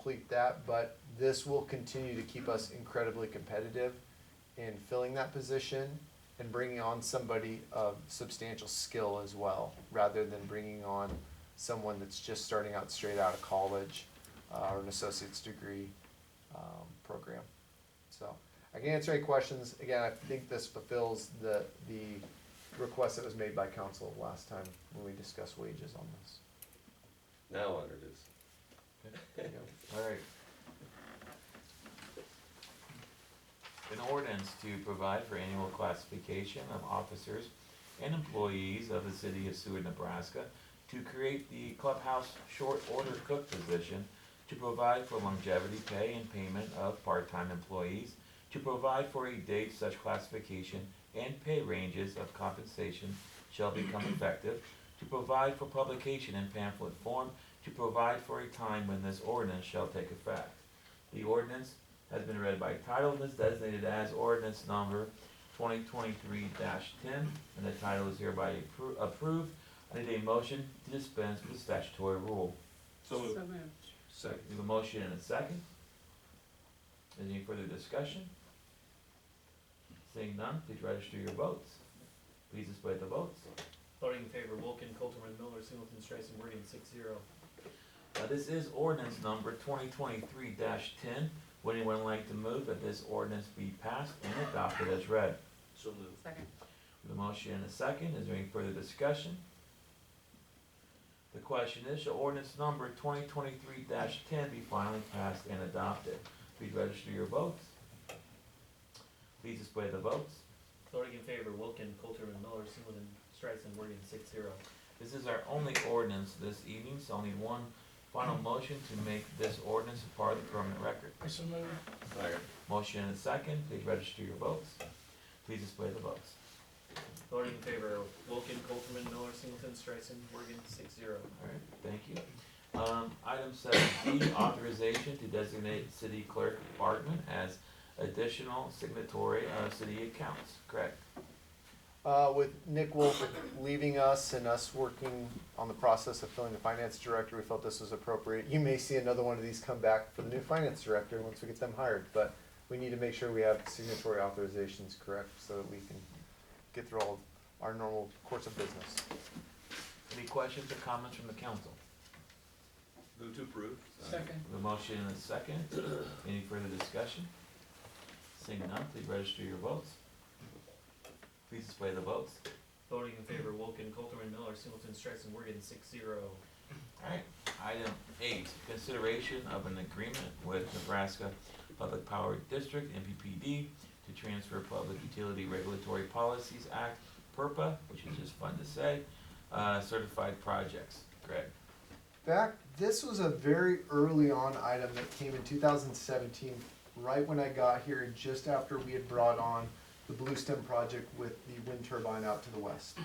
complete that, but this will continue to keep us incredibly competitive in filling that position and bringing on somebody of substantial skill as well, rather than bringing on someone that's just starting out straight out of college or an associate's degree program. So I can answer any questions. Again, I think this fulfills the request that was made by council last time when we discussed wages on this. Now under this. All right. An ordinance to provide for annual classification of officers and employees of the city of Seward, Nebraska, to create the clubhouse short order cook position, to provide for longevity pay and payment of part-time employees, to provide for a date such classification and pay ranges of compensation shall become effective, to provide for publication in pamphlet form, to provide for a time when this ordinance shall take effect. The ordinance has been read by title and is designated as ordinance number 2023-10, and the title is hereby approved. I need a motion to dispense with the statutory rule. So moved. Second. We have a motion and a second. Is there any further discussion? Seeing none, please register your votes. Please display the votes. Voting in favor, Wilkin, Coulterman, Miller, Singleton, Streisand, Morgan, 6-0. This is ordinance number 2023-10. Would anyone like to move that this ordinance be passed and adopted as read? So moved. Second. We have a motion and a second. Is there any further discussion? The question is, shall ordinance number 2023-10 be finally passed and adopted? Please register your votes. Please display the votes. Voting in favor, Wilkin, Coulterman, Miller, Singleton, Streisand, Morgan, 6-0. This is our only ordinance this evening, so I'll need one final motion to make this ordinance a part of the permanent record. So moved. Second. Motion and a second. Please register your votes. Please display the votes. Voting in favor, Wilkin, Coulterman, Miller, Singleton, Streisand, Morgan, 6-0. All right, thank you. Item 7B, authorization to designate city clerk Bartman as additional signatory of city accounts. Correct. With Nick Wolf leaving us and us working on the process of filling the finance director, we felt this was appropriate. You may see another one of these come back for the new finance director once we get them hired, but we need to make sure we have signatory authorizations correct so that we can get through all of our normal course of business. Any questions or comments from the council? Move to approve. Second. The motion and a second. Any further discussion? Seeing none, please register your votes. Please display the votes. Voting in favor, Wilkin, Coulterman, Miller, Singleton, Streisand, Morgan, 6-0. Alright, item 8, consideration of an agreement with Nebraska Public Power District, NPPD, to transfer Public Utility Regulatory Policies Act, PURPA, which is just fun to say, certified projects. Greg. This was a very early on item that came in 2017, right when I got here, just after we had brought on the Blue Stem project with the wind turbine out to the west.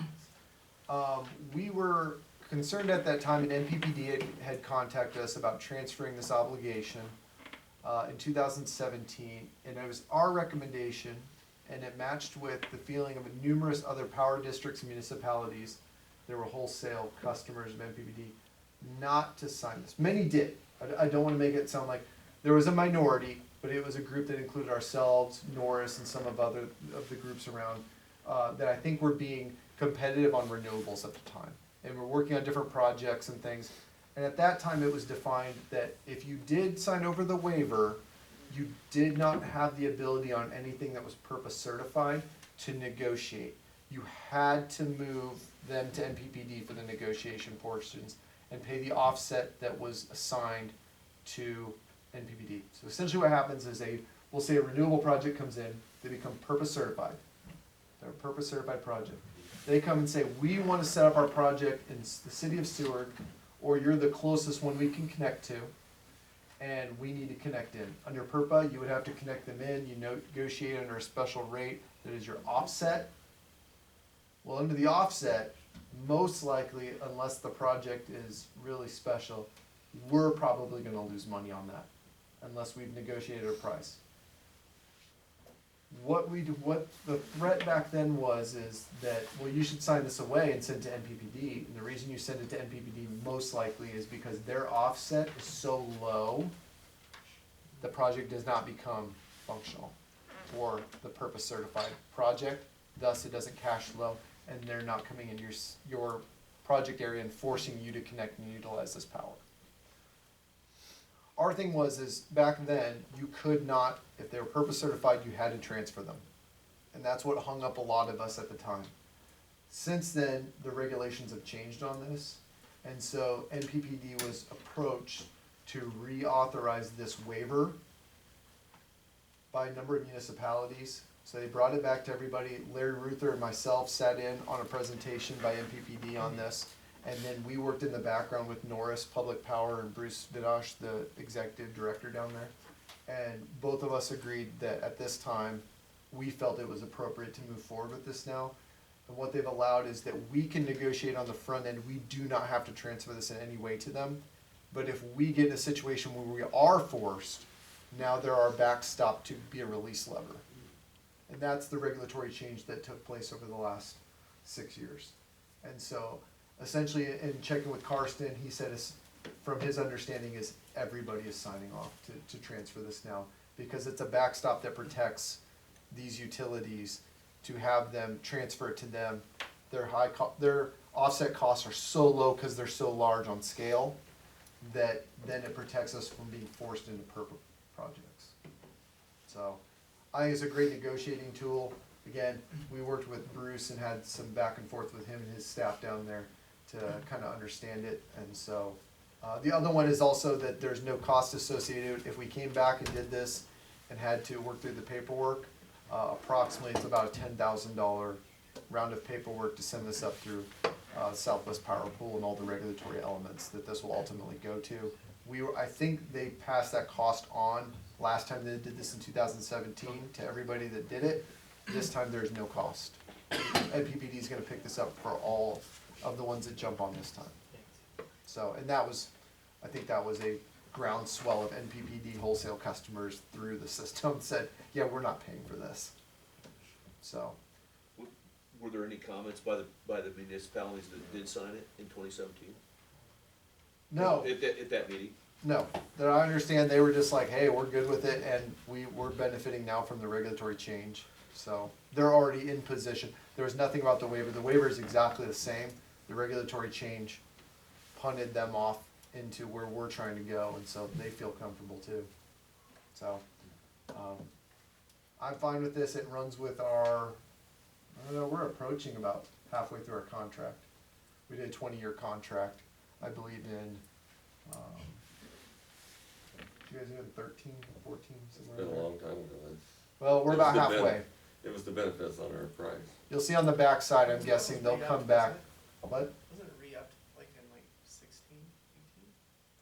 We were concerned at that time, and NPPD had contacted us about transferring this obligation in 2017, and it was our recommendation, and it matched with the feeling of numerous other power districts and municipalities. There were wholesale customers of NPPD not to sign this. Many did. I don't want to make it sound like there was a minority, but it was a group that included ourselves, Norris, and some of the groups around that I think were being competitive on renewables at the time. And we're working on different projects and things. And at that time, it was defined that if you did sign over the waiver, you did not have the ability on anything that was purpose certified to negotiate. You had to move them to NPPD for the negotiation portions and pay the offset that was assigned to NPPD. So essentially what happens is we'll say a renewable project comes in, they become purpose certified. They're a purpose certified project. They come and say, we want to set up our project in the city of Seward, or you're the closest one we can connect to, and we need to connect in. Under PURPA, you would have to connect them in, you negotiate under a special rate that is your offset. Well, under the offset, most likely, unless the project is really special, we're probably going to lose money on that, unless we've negotiated a price. What the threat back then is that, well, you should sign this away and send it to NPPD. And the reason you send it to NPPD most likely is because their offset is so low the project does not become functional or the purpose certified project, thus it doesn't cash flow, and they're not coming in your project area and forcing you to connect and utilize this power. Our thing is back then, you could not, if they were purpose certified, you had to transfer them. And that's what hung up a lot of us at the time. Since then, the regulations have changed on this, and so NPPD was approached to reauthorize this waiver by a number of municipalities. So they brought it back to everybody. Larry Ruther and myself sat in on a presentation by NPPD on this. And then we worked in the background with Norris Public Power and Bruce Vidosh, the executive director down there. And both of us agreed that at this time, we felt it was appropriate to move forward with this now. And what they've allowed is that we can negotiate on the front end. We do not have to transfer this in any way to them. But if we get in a situation where we are forced, now there are backstop to be a release lever. And that's the regulatory change that took place over the last 6 years. And so essentially in checking with Karsten, he said from his understanding is everybody is signing off to transfer this now, because it's a backstop that protects these utilities to have them transfer it to them. Their offset costs are so low because they're so large on scale that then it protects us from being forced into purple projects. So I think it's a great negotiating tool. Again, we worked with Bruce and had some back and forth with him and his staff down there to kind of understand it. And so the other one is also that there's no cost associated. If we came back and did this and had to work through the paperwork, approximately it's about a $10,000 round of paperwork to send this up through Southwest Power Pool and all the regulatory elements that this will ultimately go to. I think they passed that cost on last time they did this in 2017 to everybody that did it. This time there's no cost. NPPD is going to pick this up for all of the ones that jump on this time. So, and I think that was a groundswell of NPPD wholesale customers through the system said, yeah, we're not paying for this. So. Were there any comments by the municipalities that did sign it in 2017? No. At that meeting? No, that I understand they were just like, hey, we're good with it, and we're benefiting now from the regulatory change. So they're already in position. There was nothing about the waiver. The waiver is exactly the same. The regulatory change punted them off into where we're trying to go, and so they feel comfortable too. So I'm fine with this. It runs with our, I don't know, we're approaching about halfway through our contract. We did a 20-year contract, I believe in, you guys doing 13, 14, It's somewhere been in a there? long time ago. Well, we're about halfway. It was the benefits on our price. You'll see on the back side, I'm guessing they'll come back. What? Wasn't it re-upped like in like 16,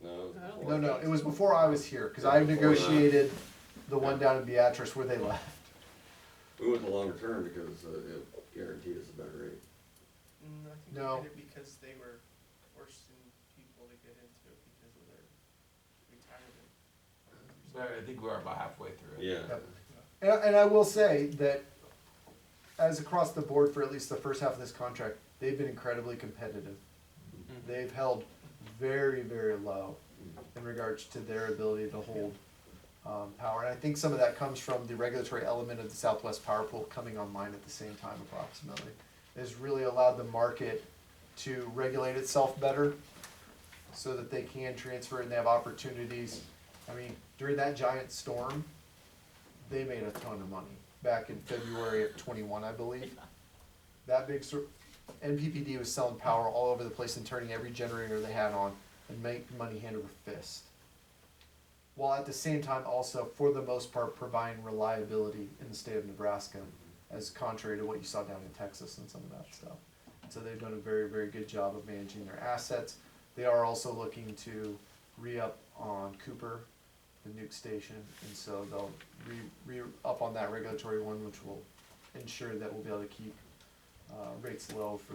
18? No. it was No. before. No, it was before I was here, cause I Before that. negotiated the one down in Beatrice where they left. We went the longer term because it guaranteed us a better rate. I think No. they did it because they were forcing people to get into it because of their retirement. But I think we're about halfway through it. Yeah. Yep. And I will say that as across the board for at least the first half of this contract, they've been incredibly competitive. They've held very, very low in regards to their ability to hold power. And I think some of that comes from the regulatory element of the Southwest Power Pool coming online at the same time approximately. It has really allowed the market to regulate itself better so that they can transfer and they have opportunities. I mean, during that giant storm, they made a ton of money back in February of 21, I believe. That big NPPD was selling power all over the place and turning every generator they had on and making money hand over fist. While at the same time also, for the most part, providing reliability in the state of Nebraska, as contrary to what you saw down in Texas and some of that stuff. So they've done a very, very good job of managing their assets. They are also looking to re-up on Cooper, the nuke station, and so they'll re-up on that regulatory one, which will ensure that we'll be able to keep rates low for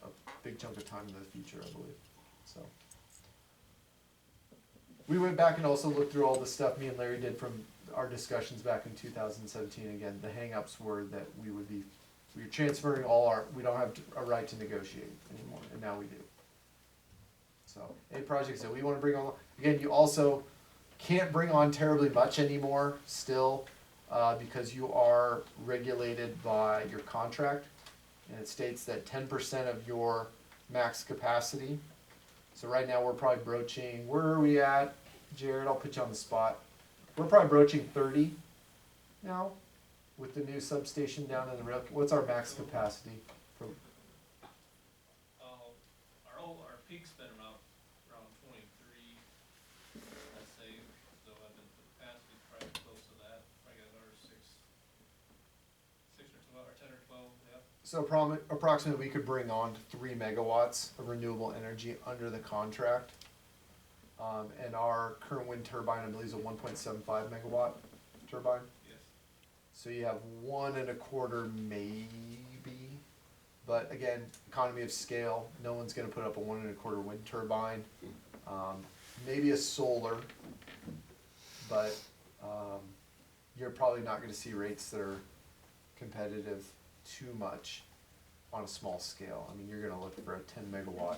a big chunk of time in the future, I believe. So we went back and also looked through all the stuff me and Larry did from our discussions back in 2017. Again, the hang-ups were that we're transferring we don't have a right to negotiate anymore, and now we do. So any projects that we want to bring on, again, you also, can't bring on terribly much anymore still, because you are regulated by your contract. And it states that 10% of your max capacity. So right now, we're probably broaching, where are we at, Jared? I'll put you on the spot. We're probably broaching 30 now with the new substation down in the rail. What's our max capacity? For, Our peak's been around 23, I'd say, so I've been capacity probably close to that, probably got another 6 or 12, or 10 or 12, yep. so approximately, we could bring on 3 megawatts of renewable energy under the contract. And our current wind turbine, I believe, is a 1.75 megawatt turbine. Yes. So you have 1.25 maybe, but again, economy of scale, no one's gonna put up a 1.25 wind turbine. Maybe a solar, but, you're probably not gonna see rates that are competitive too much on a small scale. I mean, you're gonna look for a 10 megawatt,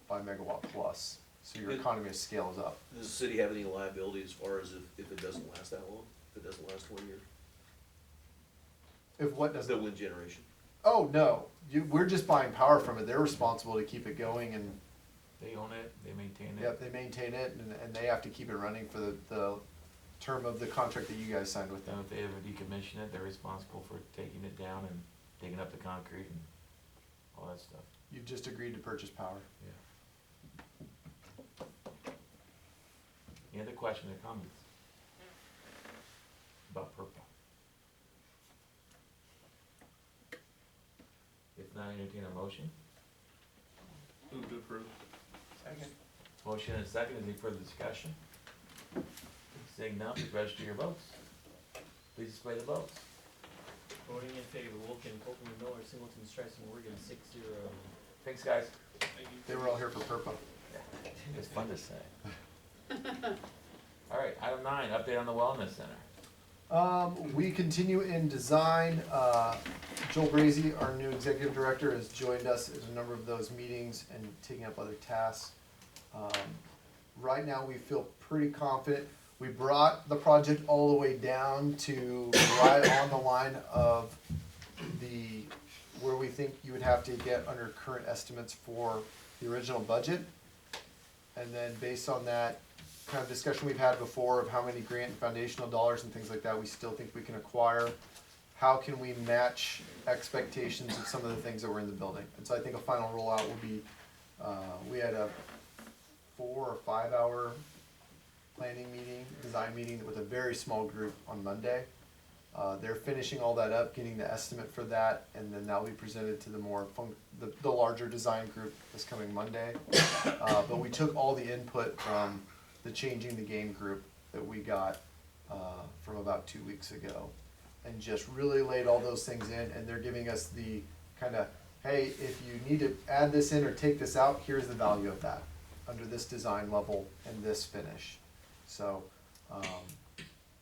5 megawatt plus, so your economy of scale is up. Does the city have any liability as far as if it doesn't last that long? If it doesn't last 20 years? If what does The wind generation? Oh, no, we're just buying power from it, they're responsible to keep it going, and, They own it, they maintain it. yep, they maintain it, and they have to keep it running for the term of the contract that you guys signed with Then them. if they ever decommission it, they're responsible for taking it down and digging up the concrete and all that stuff. You've just agreed to purchase power. Yeah. Any other questions or comments? About purple? If not, entertain a motion. Move to approve. Second. Motion and second, any further discussion? Seeing none, please register your votes. Please display the votes. Voting in favor, Wolken, Coltman, Miller, Singleton, Streisand, Morgan, 6-0. Thanks, guys. Thank you. They were all here for PURPA. It's fun to say. All right, item 9, update on the Wellness Center. We continue in design. Joel Brazy, our new executive director, has joined us at a number of those meetings and taking up other tasks. Right now, we feel pretty confident. We brought the project all the way down to right on the line of where we think you would have to get under current estimates for the original budget. And then based on that kind of discussion we've had before of how many grant and foundational dollars and things like that we still think we can acquire, how can we match expectations of some of the things that were in the building? And so I think a final rollout will be, we had a 4 or 5 hour planning meeting, design meeting with a very small group on Monday. They're finishing all that up, getting the estimate for that, and then that'll be presented to the larger design group this coming Monday. But we took all the input from the Changing the Game group that we got from about 2 weeks ago, and just really laid all those things in, and they're giving us the kind of, hey, if you need to add this in or take this out, here's the value of that under this design level and this finish. So,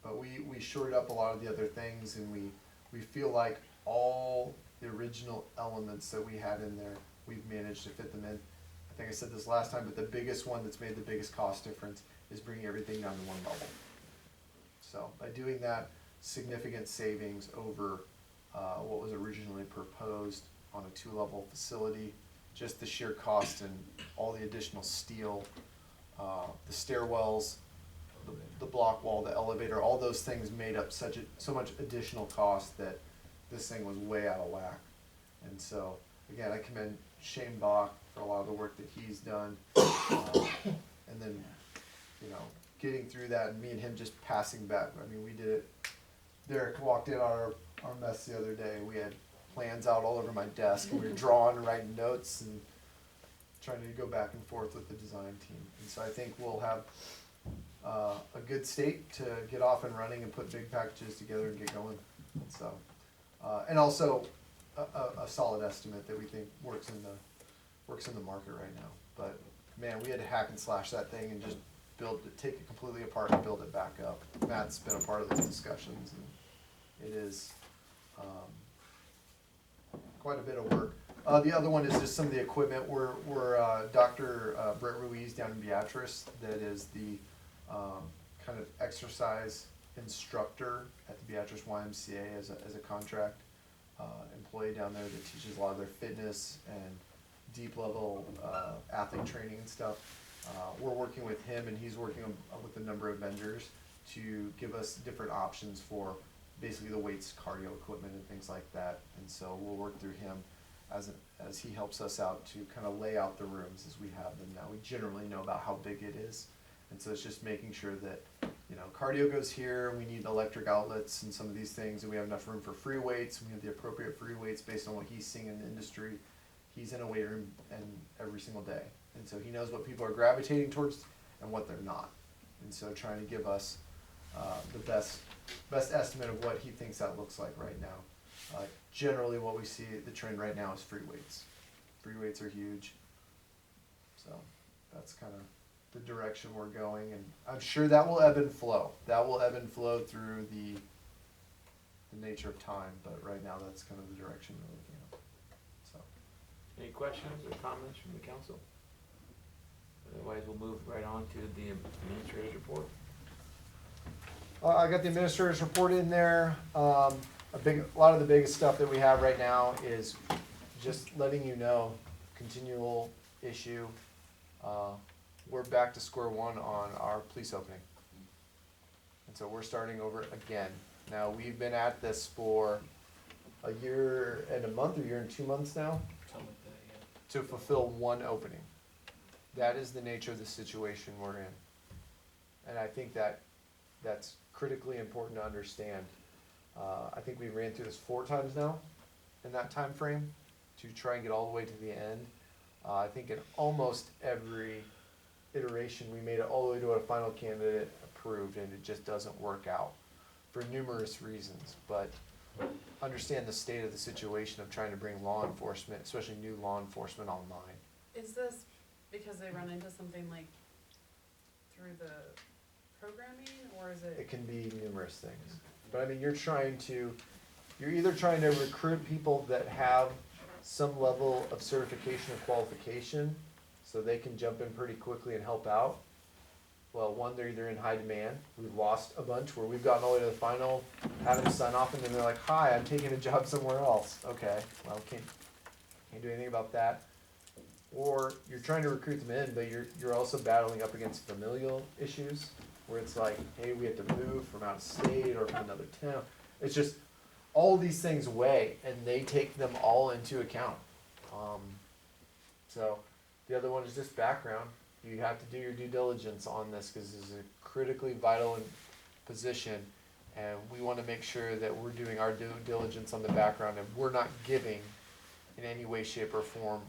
but we shored up a lot of the other things, and we feel like all the original elements that we had in there, we've managed to fit them in. I think I said this last time, but the biggest one that's made the biggest cost difference is bringing everything down to one level. So by doing that, significant savings over what was originally proposed on a 2-level facility. Just the sheer cost and all the additional steel, the stairwells, the block wall, the elevator, all those things made up so much additional cost that this thing was way out of whack. And so, again, I commend Shane Bach for a lot of the work that he's done. And then, getting through that, and me and him just passing back. I mean, we did it. Derek walked in on our mess the other day. We had plans out all over my desk, and we were drawing and writing notes and trying to go back and forth with the design team. And so I think we'll have a good state to get off and running and put big packages together and get going. So, and also a solid estimate that we think works in the market right now. But man, we had to hack and slash that thing and just take it completely apart and build it back up. Matt's been a part of those discussions, and it is quite a bit of work. The other one is just some of the equipment. We're Dr. Brett Ruiz down in Beatrice, that is the kind of exercise instructor at the Beatrice YMCA as a contract employee down there that teaches a lot of their fitness and deep level athlete training and stuff. We're working with him, and he's working with a number of vendors to give us different options for basically the weights, cardio equipment, and things like that. And so we'll work through him as he helps us out to kind of lay out the rooms as we have them now. We generally know about how big it is, and so it's just making sure that, you know, cardio goes here, we need electric outlets and some of these things, and we have enough room for free weights, and we have the appropriate free weights based on what he's seeing in the industry. He's in a weight room and every single day, and so he knows what people are gravitating towards and what they're not. And so trying to give us the best estimate of what he thinks that looks like right now. Generally what we see, the trend right now is free weights. Free weights are huge. So that's kind of the direction we're going, and I'm sure that will ebb and flow. That will ebb and flow through the nature of time, but right now that's kind of the direction we're looking at. So. Any questions or comments from the council? Otherwise, we'll move right on to the administrator's report. I got the administrator's report in there. A lot of the biggest stuff that we have right now is just letting you know, continual issue. We're back to square one on our police opening. And so we're starting over again. Now, we've been at this for a year and a month, or a year and 2 months now, Something like that, yeah. to fulfill one opening. That is the nature of the situation we're in. And I think that's critically important to understand. I think we ran through this 4 times now in that time frame to try and get all the way to the end. I think in almost every iteration we made it all the way to a final candidate approved, and it just doesn't work out for numerous reasons. But understand the state of the situation of trying to bring law enforcement, especially new law enforcement, online. Is this because they run into something like through the programming, or is It it? can be numerous things. But I mean, you're either trying to recruit people that have some level of certification or qualification so they can jump in pretty quickly and help out. Well, one, they're either in high demand. We've lost a bunch where we've gotten all the way to the final, had them sign off, and then they're like, hi, I'm taking a job somewhere else. Okay, well, can't do anything about that. Or you're trying to recruit them in, but you're also battling up against familial issues where it's like, hey, we have to move from out of state or from another town. It's just, all these things weigh, and they take them all into account. So the other one is just background. You have to do your due diligence on this because this is a critically vital position, and we want to make sure that we're doing our due diligence on the background, and we're not giving in any way, shape, or form,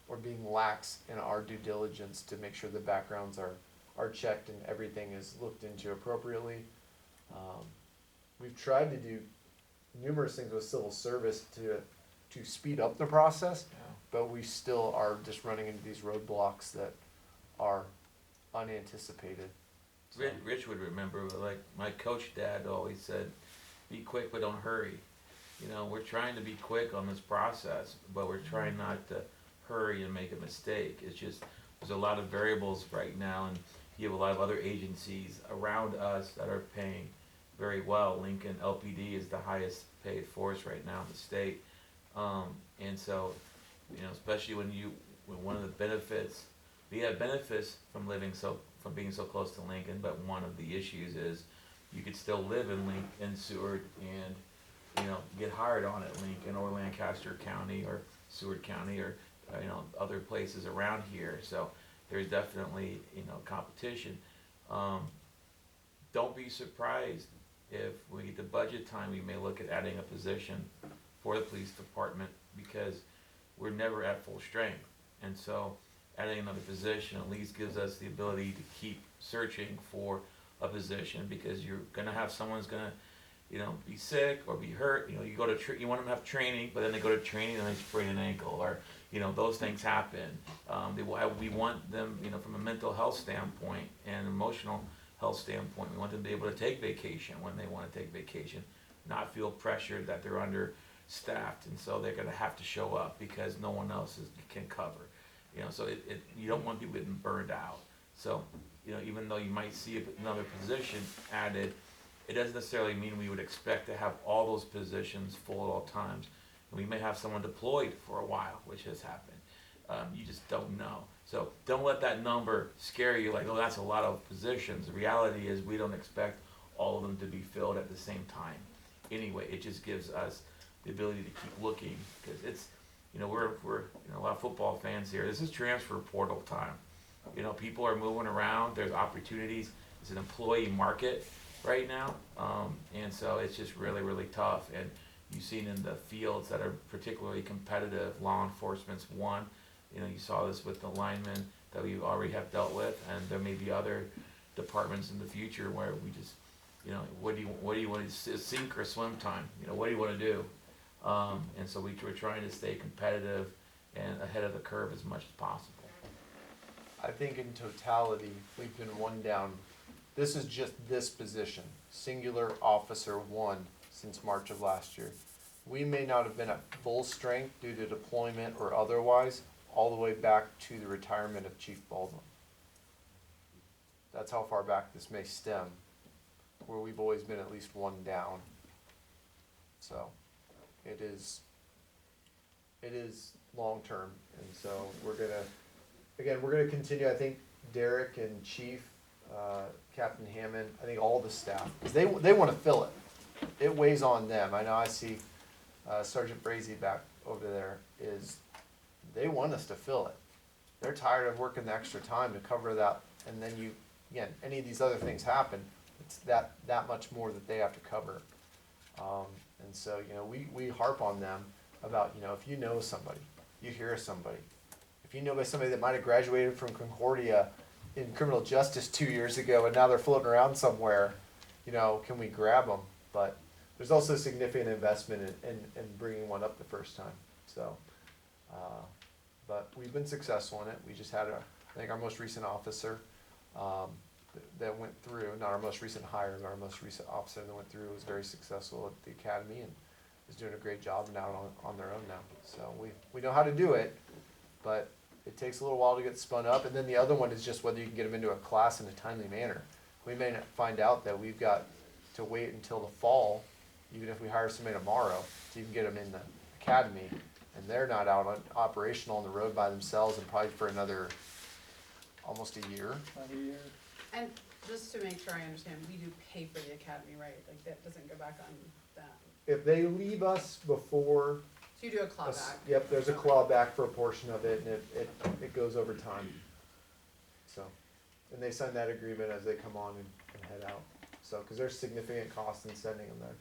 or being lax in our due diligence to make sure the backgrounds are checked and everything is looked into appropriately. We've tried to do numerous things with civil service to speed up the process, but we still are just running into these roadblocks that are unanticipated. So, Rich would remember, but like my coach dad always said, be quick but don't hurry. You know, we're trying to be quick on this process, but we're trying not to hurry and make a mistake. It's just, there's a lot of variables right now, and you have a lot of other agencies around us that are paying very well. Lincoln LPD is the highest paid force right now in the state. And so, you know, especially when one of the benefits, we have benefits from being so close to Lincoln, but one of the issues is you could still live in Seward and, you know, get hired on at Lincoln or Lancaster County or Seward County or, you know, other places around here. So there's definitely, you know, competition. Don't be surprised if we get to budget time, we may look at adding a position for the police department because we're never at full strength. And so adding another position at least gives us the ability to keep searching for a position, because you're gonna have someone's gonna, you know, be sick or be hurt. You know, you go to you want them to have training, but then they go to training and they sprain an ankle, or, you know, those things happen. We want them, you know, from a mental health standpoint and emotional health standpoint, we want them to be able to take vacation when they want to take vacation, not feel pressured that they're understaffed, and so they're going to have to show up because no one else can cover. You know, so you don't want people getting burned out. So you know, even though you might see another position added, it doesn't necessarily mean we would expect to have all those positions full at all times. And we may have someone deployed for a while, which has happened. You just don't know. So don't let that number scare you like, oh, that's a lot of positions. The reality is we don't expect all of them to be filled at the same time. Anyway, it just gives us the ability to keep looking, because it's, you know, we're you know, a lot of football fans here. This is transfer portal time. You know, people are moving around. There's opportunities. It's an employee market right now, and so it's just really, really tough. And you've seen in the fields that are particularly competitive, law enforcement's one. You know, you saw this with the linemen that we already have dealt with, and there may be other departments in the future where we just, you know, what do you want to sink or swim time? You know, what do you want to do? And so we're trying to stay competitive and ahead of the curve as much as possible. I think in totality, we've been one down. This is just this position, singular officer one, since March of last year. We may not have been at full strength due to deployment or otherwise, all the way back to the retirement of Chief Baldwin. That's how far back this may stem, where we've always been at least one down. So it is long-term, and so we're gonna continue. I think Derek and Chief, Captain Hammond, I think all the staff, because they want to fill it. It weighs on them. I know I see Sergeant Brazy back over there, is they want us to fill it. They're tired of working the extra time to cover that, and then again, any of these other things happen, it's that much more that they have to cover. And so, you know, we harp on them about, you know, if you know somebody, you hear somebody, if you know by somebody that might have graduated from Concordia in criminal justice 2 years ago and now they're floating around somewhere, you know, can we grab them? But there's also a significant investment in bringing one up the first time. So, but we've been successful in it. We just had I think our most recent officer that went through, not our most recent hire, but our most recent officer that went through was very successful at the academy and is doing a great job and out on their own now. So we know how to do it, but it takes a little while to get spun up. And then the other one is just whether you can get them into a class in a timely manner. We may not find out that we've got to wait until the fall, even if we hire somebody tomorrow, to even get them in the academy. And they're not out operational on the road by themselves and probably for another almost a year. And just to make sure I understand, we do pay for the academy, right? Like that doesn't go back on that. If they leave us before, So you do a clawback. yep, there's a clawback for a portion of it, and it goes over time. So, and they sign that agreement as they come on and head out. So, because there's significant costs in sending them there.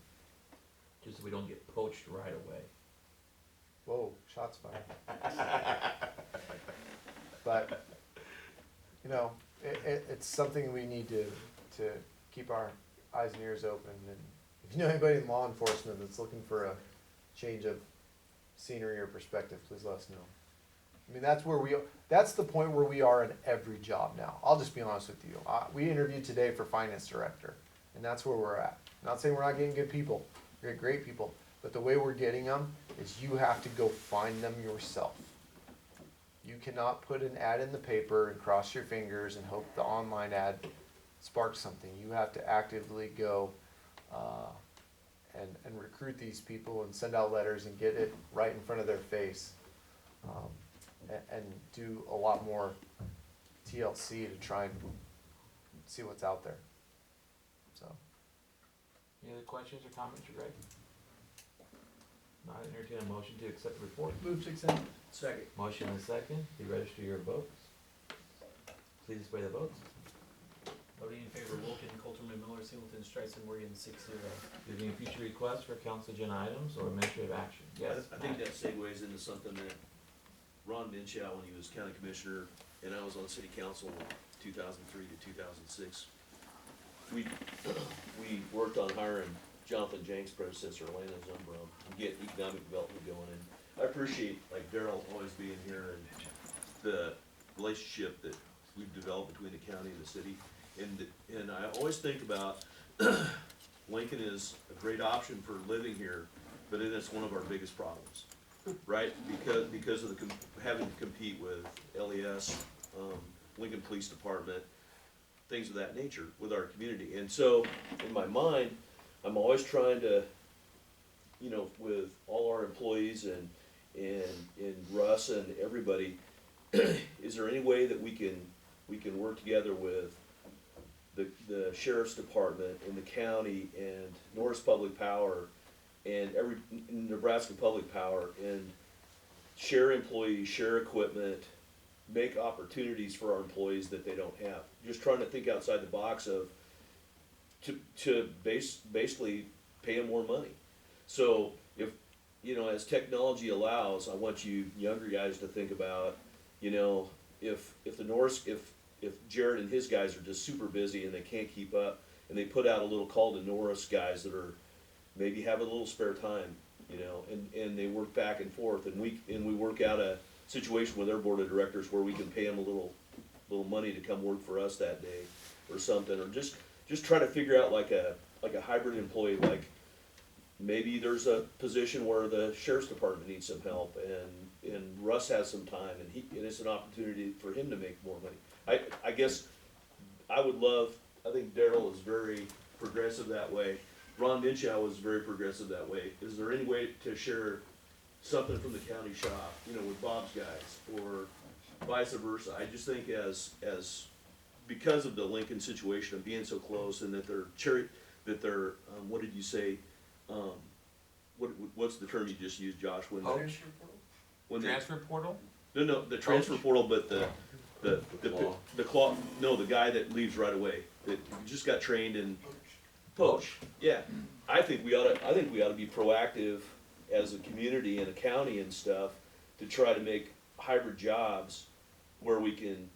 Just so we don't get poached right away. Whoa, shots fired. But, you know, it's something we need to keep our eyes and ears open. And if you know anybody in law enforcement that's looking for a change of scenery or perspective, please let us know. I mean, that's the point where we are in every job now. I'll just be honest with you. We interviewed today for finance director, and that's where we're at. I'm not saying we're not getting good people. We're getting great people. But the way we're getting them is you have to go find them yourself. You cannot put an ad in the paper and cross your fingers and hope the online ad sparks something. You have to actively go and recruit these people and send out letters and get it right in front of their face, and do a lot more TLC to try and see what's out there. So. Any other questions or comments, Greg? Not entertain a motion to accept the report. Move to accept. Second. Motion and second, you register your votes. Please display the votes. Voting in favor, Wilkin, Colterman, Miller, Singleton, Streisand, Morgan, 6-0. Do you have any future requests for council agenda items or administrative action? Yes. I think that segues into something that Ron Minshew, when he was county commissioner, and I was on city council in 2003 to 2006. We worked on hiring Jonathan Jenks, predecessor Elena Zumbro, and get economic development going. And I appreciate, like, Daryl always being here and the relationship that we've developed between the county and the city. And I always think about Lincoln is a great option for living here, but it is one of our biggest problems, right? Because of having to compete with LES, Lincoln Police Department, things of that nature with our community. And so, in my mind, I'm always trying to, you know, with all our employees and Russ and everybody, is there any way that we can work together with the sheriff's department and the county and Norris Public Power and Nebraska Public Power, and share employees, share equipment, make opportunities for our employees that they don't have. Just trying to think outside the box of, to basically pay them more money. So if, you know, as technology allows, I want you younger guys to think about, you know, if Jared and his guys are just super busy and they can't keep up, and they put out a little call to Norris guys that are maybe have a little spare time, you know, and they work back and forth, and we work out a situation with their board of directors where we can pay them a little money to come work for us that day or something, or just try to figure out like a hybrid employee. Like maybe there's a position where the sheriff's department needs some help, and Russ has some time, and it's an opportunity for him to make more money. I guess I would love, I think Daryl is very progressive that way. Ron Minshew is very progressive that way. Is there any way to share something from the county shop, you know, with Bob's guys, or vice versa? I just think as because of the Lincoln situation of being so close, and that they're what did you say? What's the term you just used, Josh? Poach? Transfer portal? No, the transfer portal, but the claw, no, the guy that leaves right away, that just got trained in poach. Yeah, I think we ought to be proactive as a community and a county and stuff to try to make hybrid jobs where we can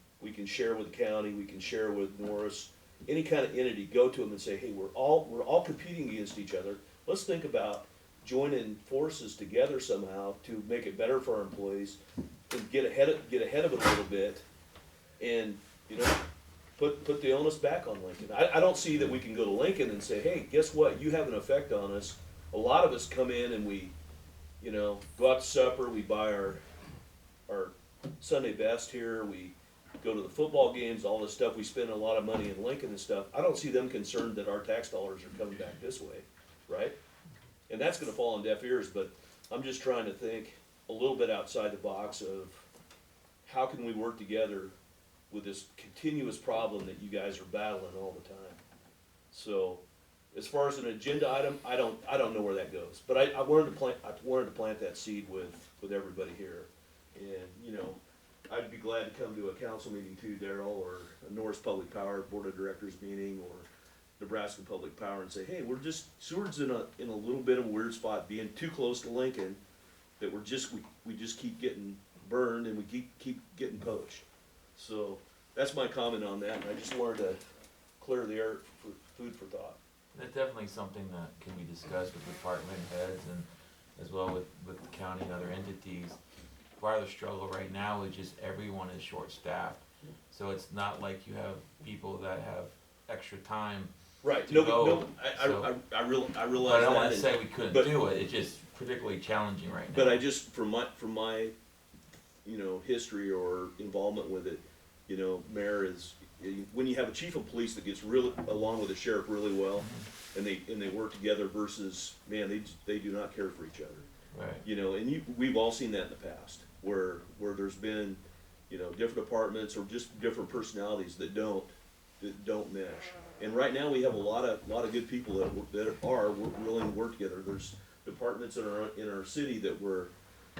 share with the county, we can share with Norris, any kind of entity. Go to them and say, hey, we're all competing against each other. Let's think about joining forces together somehow to make it better for our employees and get ahead of it a little bit, and, you know, put the onus back on Lincoln. I don't see that we can go to Lincoln and say, hey, guess what, you have an effect on us. A lot of us come in and we, you know, go out to supper, we buy our Sunday best here, we go to the football games, all this stuff, we spend a lot of money in Lincoln and stuff. I don't see them concerned that our tax dollars are coming back this way, right? And that's gonna fall on deaf ears, but I'm just trying to think a little bit outside the box of how can we work together with this continuous problem that you guys are battling all the time. So, as far as an agenda item, I don't know where that goes, but I wanted to plant that seed with everybody here. And, you know, I'd be glad to come to a council meeting too, Daryl, or a Norris Public Power Board of Directors meeting, or Nebraska Public Power, and say, hey, Seward's in a little bit of a weird spot, being too close to Lincoln, that we just keep getting burned and we keep getting poached. So that's my comment on that, and I just wanted to clear the air for food for thought. That's definitely something that can be discussed with department heads and as well with the county and other entities. Part of the struggle right now is just everyone is short-staffed. So it's not like you have people that have extra time Right. to No, go. no, I realize But I that. don't wanna and- say we couldn't but- do it, it's just particularly challenging right now. But I just, from my, you know, history or involvement with it, you know, Mayor, is when you have a chief of police that gets really along with the sheriff really well, and they work together versus, man, they do not care for each other. Right. You know, and we've all seen that in the past, where there's been, you know, different departments or just different personalities that don't mesh. And right now we have a lot of good people that are willing to work together. There's departments in our city that were,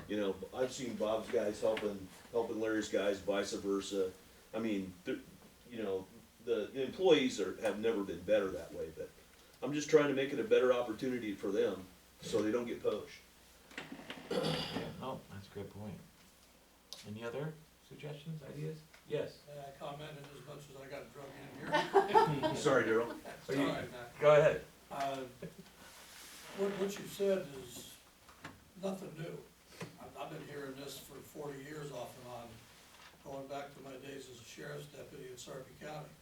you know, I've seen Bob's guys helping Larry's guys, vice versa. I mean, you know, the employees have never been better that way, but I'm just trying to make it a better opportunity for them so they don't get poached. Yeah, no, that's a great point. Any other suggestions, ideas? Yes. I commented as much as I got drug in here. Sorry, Daryl. It's all right, Matt. Go ahead. What you said is nothing new. I've been hearing this for 40 years off and on, going back to my days as a sheriff's deputy in Sarpy County.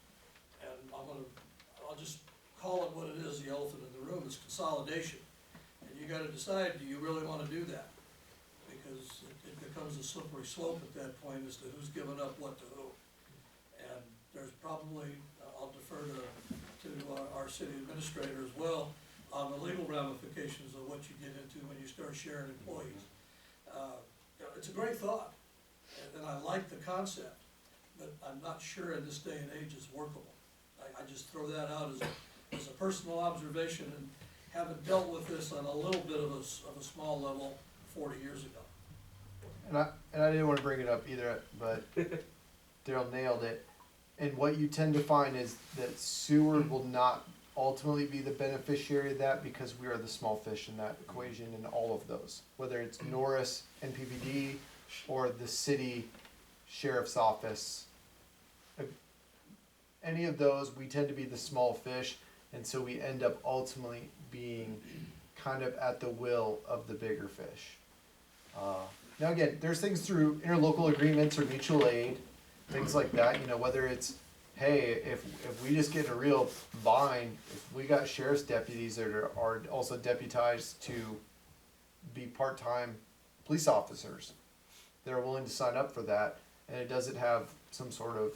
And I'll just call it what it is, the elephant in the room, it's consolidation. And you gotta decide, do you really wanna do that? Because it becomes a slippery slope at that point as to who's giving up what to who. And there's probably I'll defer to our city administrator as well on the legal ramifications of what you get into when you start sharing employees. It's a great thought, and I like the concept, but I'm not sure in this day and age it's workable. I just throw that out as a personal observation, and having dealt with this on a little bit of a small level 40 years ago. And I didn't want to bring it up either, but Daryl nailed it. And what you tend to find is that Seward will not ultimately be the beneficiary of that because we are the small fish in that equation in all of those. Whether it's Norris, NPPD, or the city sheriff's office. Any of those, we tend to be the small fish, and so we end up ultimately being kind of at the will of the bigger fish. Now again, there's things through interlocal agreements or mutual aid, things like that, you know, whether it's, hey, if we just get in a real bind, if we got sheriff's deputies that are also deputized to be part-time police officers, that are willing to sign up for that, and it doesn't have some sort of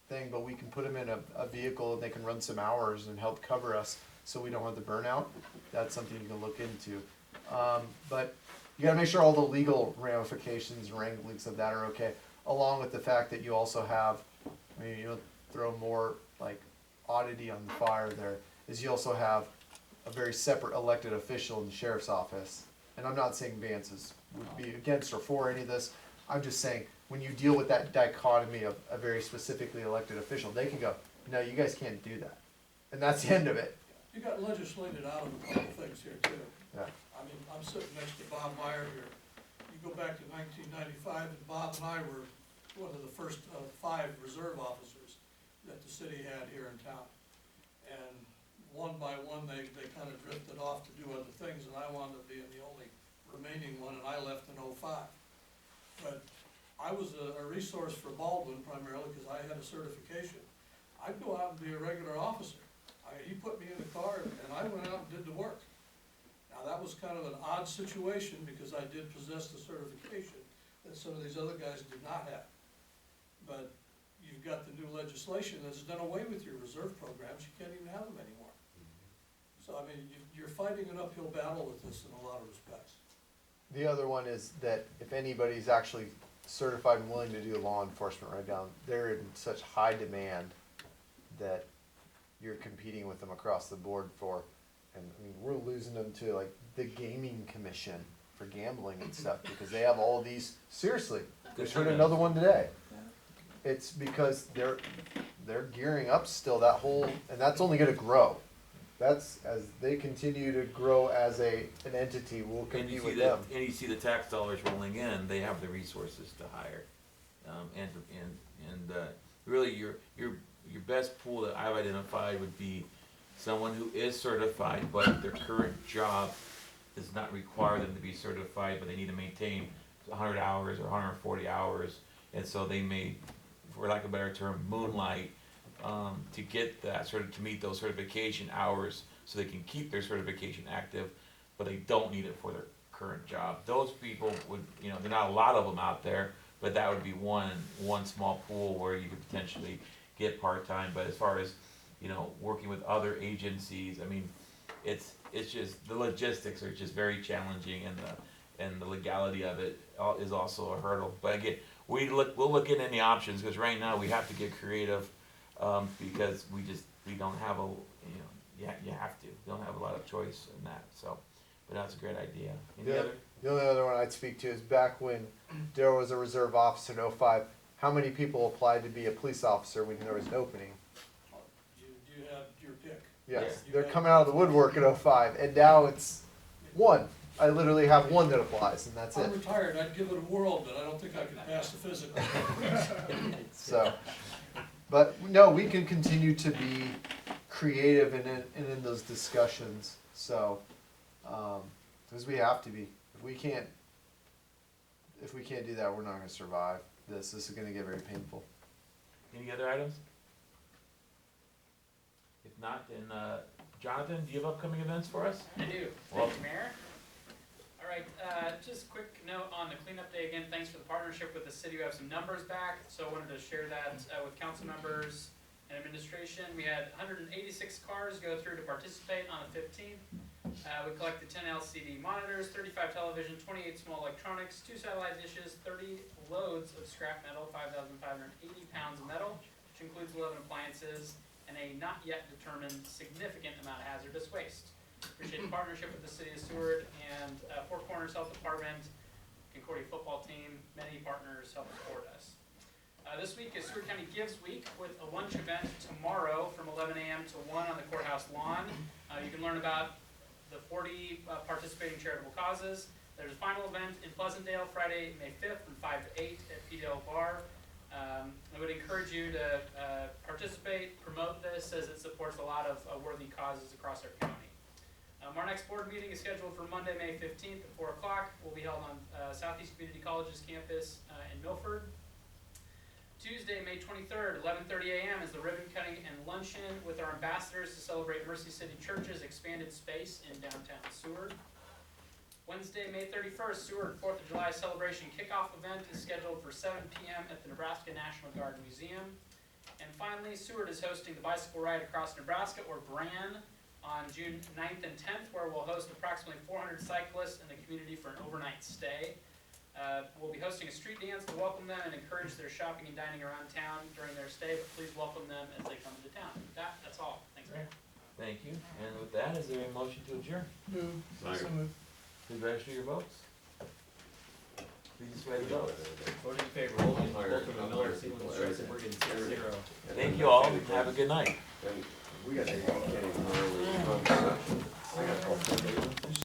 thing, but we can put them in a vehicle and they can run some hours and help cover us so we don't have the burnout. That's something you can look into. But you gotta make sure all the legal ramifications and wranglings of that are okay, along with the fact that you also have, I mean, you know, throw more like oddity on the fire there, is you also have a very separate elected official in the sheriff's office. And I'm not saying Vance would be against or for any of this, I'm just saying, when you deal with that dichotomy of a very specifically elected official, they can go, no, you guys can't do that. And that's the end of it. You got legislated out of a couple things here too. Yeah. I mean, I'm sitting next to Bob Meyer here. You go back to 1995, and Bob and I were one of the first 5 reserve officers that the city had here in town. And one by one, they kind of drifted off to do other things, and I wound up being the only remaining one, and I left in '05. But I was a resource for Baldwin primarily because I had a certification. I'd go out and be a regular officer. He put me in the car and I went out and did the work. Now that was kind of an odd situation because I did possess the certification that some of these other guys did not have. But you've got the new legislation that's done away with your reserve programs. You can't even have them anymore. So I mean, you're fighting an uphill battle with this in a lot of respects. The other one is that if anybody's actually certified and willing to do law enforcement right now, they're in such high demand that you're competing with them across the board for, and I mean, we're losing them to like the gaming commission for gambling and stuff because they have all these, seriously, just heard another one today. It's because they're gearing up still, that whole, and that's only gonna grow. That's, as they continue to grow as an entity, we'll compete with them. And you see the tax dollars rolling in, they have the resources to hire. Really your best pool that I've identified would be someone who is certified, but their current job does not require them to be certified, but they need to maintain 100 hours or 140 hours, and so they may, for lack of a better term, moonlight to get that to meet those certification hours so they can keep their certification active, but they don't need it for their current job. Those people would, you know, there are not a lot of them out there, but that would be one small pool where you could potentially get part-time. But as far as, you know, working with other agencies, I mean, it's just, the logistics are just very challenging, and the legality of it is also a hurdle. But again, we'll look into any options, because right now we have to get creative, because we don't have you have to. We don't have a lot of choice in that. So, but that's a great idea. The only other one I'd speak to is back when Daryl was a reserve officer in '05, how many people applied to be a police officer when there was an opening? You had your pick. Yes, You they're had- coming out of the woodwork in '05, and now it's one. I literally have one that applies, and that's I'm it. retired, I'd give it a whirl, but I don't think I could pass the physical. So, but no, we can continue to be creative in those discussions. So, because we have to be. If we can't do that, we're not going to survive this. This is going to get very painful. Any other items? If not, then Jonathan, do you have upcoming events for us? I do. Well- Thank you, Mayor. All right, just quick note on the cleanup day again. Thanks for the partnership with the city. We have some numbers back, so I wanted to share that with council members. and administration. We had 186 cars go through to participate on the 15th. We collected 10 LCD monitors, 35 televisions, 28 small electronics, 2 satellite dishes, 30 loads of scrap metal, 5,580 pounds of metal, which includes 11 appliances, and a not yet determined significant amount of hazardous waste. Appreciate the partnership with the City of Seward and Four Corners Health Department, Concordia football team. Many partners help support us. This week is Seward County Gives Week with a lunch event tomorrow from 11 a.m. to 1 on the courthouse lawn. You can learn about the 40 participating charitable causes. There's a final event in Pleasantdale Friday, May 5th from 5 to 8 at PDL Bar. I would encourage you to participate, promote this, as it supports a lot of worthy causes across our county. Our next board meeting is scheduled for Monday, May 15th at 4 o'clock. Will be held on Southeast Community College's campus in Milford. Tuesday, May 23rd, 11:30 a.m. is the ribbon cutting and luncheon with our ambassadors to celebrate Mercy City Church's expanded space in downtown Seward. Wednesday, May 31st, Seward 4th of July celebration kickoff event is scheduled for 7 p.m. at the Nebraska National Guard Museum. And finally, Seward is hosting the Bicycle Ride Across Nebraska, or BRAN, on June 9th and 10th, where we'll host approximately 400 cyclists in the community for an overnight stay. We'll be hosting a street dance to welcome them and encourage their shopping and dining around town during their stay, but please welcome them as they come to town. With that, that's all. Thanks, Mayor. Thank you. And with that, is there a motion to adjourn? Second. Please register your votes. Please display the votes. Voting in favor, Wolken, Colterman, Miller, Singleton, Streisand, Morgan, 6-0. Thank you all. Have a good night. And we got to take off getting early. I got to call.